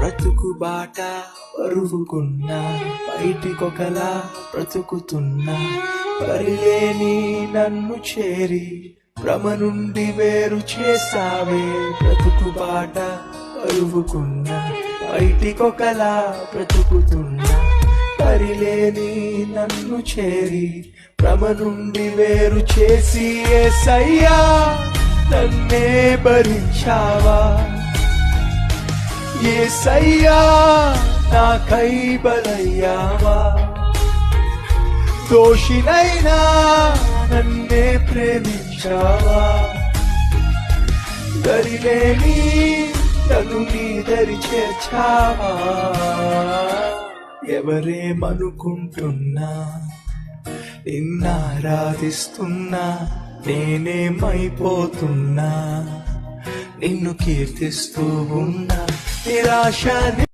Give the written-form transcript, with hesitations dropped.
బ్రతుకు బాట బరువుకున్నా, బయటికొకలా బ్రతుకుతున్నా, పరిలేని నన్ను చేరి భ్రమ నుండి వేరు చేసావే. బ్రతుకు బాట బరువుకున్నా, బయటికొకలా బ్రతుకుతున్నా, పరిలేని నన్ను చేరి భ్రమ నుండి వేరు చేసి యేసయ్యా నన్నే భరించావా. యేసయ్యా నాకై బలయ్యావా. దోషినైనా నన్నే ప్రేమించావా. దరిలేని నన్ను నీ దరి చేర్చావా. ఎవరేమనుకుంటున్నా నిన్నారాధిస్తున్నా, నేనేమైపోతున్నా నిన్ను కీర్తిస్తూ ఉన్నా. నిరాశ